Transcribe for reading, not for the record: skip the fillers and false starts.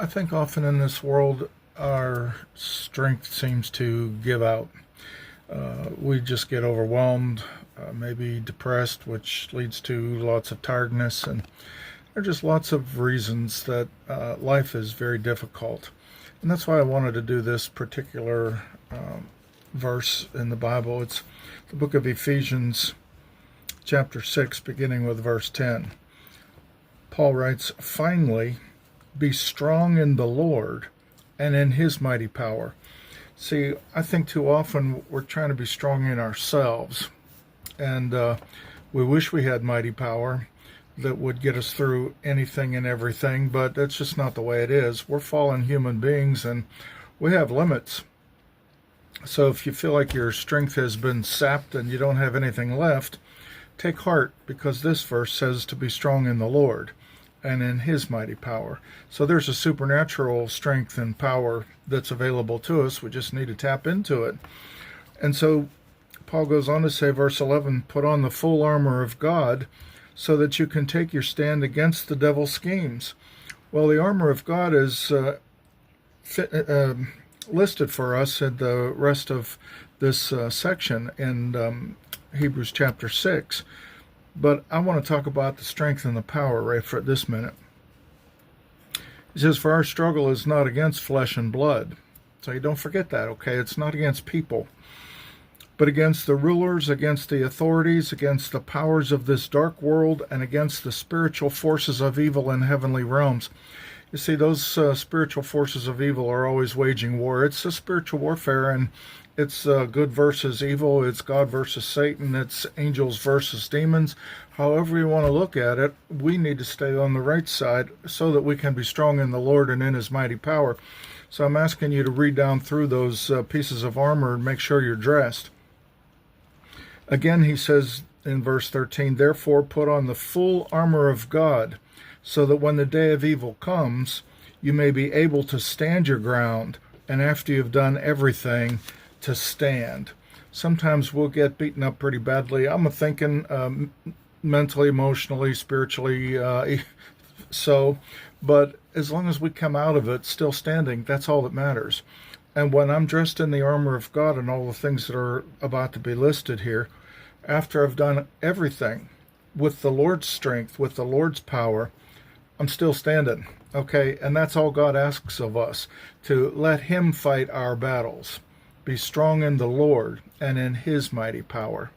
I think often in this world, our strength seems to give out. We just get overwhelmed, maybe depressed, which leads to lots of tiredness. And there are just lots of reasons that life is very difficult. And that's why I wanted to do this particular verse in the Bible. It's the book of Ephesians, chapter 6, beginning with verse 10. Paul writes, "Finally, be strong in the Lord and in his mighty power." See, I think too often we're trying to be strong in ourselves, and we wish we had mighty power that would get us through anything and everything, but that's just not the way it is. We're fallen human beings, and we have limits. So if you feel like your strength has been sapped and you don't have anything left, take heart, because this verse says to be strong in the Lord and in his mighty power. So there's a supernatural strength and power that's available to us. We just need to tap into it. And so Paul goes on to say, verse 11, "Put on the full armor of God so that you can take your stand against the devil's schemes." Well, the armor of God is listed for us in the rest of this section in Hebrews chapter 6. But I want to talk about the strength and the power right for this minute. He says, "For our struggle is not against flesh and blood." So you don't forget that, okay? It's not against people, but against the rulers, against the authorities, against the powers of this dark world, and against the spiritual forces of evil in heavenly realms. You see, those spiritual forces of evil are always waging war. It's a spiritual warfare, and it's good versus evil. It's God versus Satan. It's angels versus demons. However you want to look at it, we need to stay on the right side so that we can be strong in the Lord and in his mighty power. So I'm asking you to read down through those pieces of armor and make sure you're dressed. Again, he says in verse 13, "Therefore put on the full armor of God, so that when the day of evil comes, you may be able to stand your ground, and after you've done everything, to stand." Sometimes we'll get beaten up pretty badly. I'm thinking mentally, emotionally, spiritually, but as long as we come out of it still standing, that's all that matters. And when I'm dressed in the armor of God and all the things that are about to be listed here, after I've done everything with the Lord's strength, with the Lord's power, I'm still standing, okay? And that's all God asks of us, to let him fight our battles. Be strong in the Lord and in his mighty power.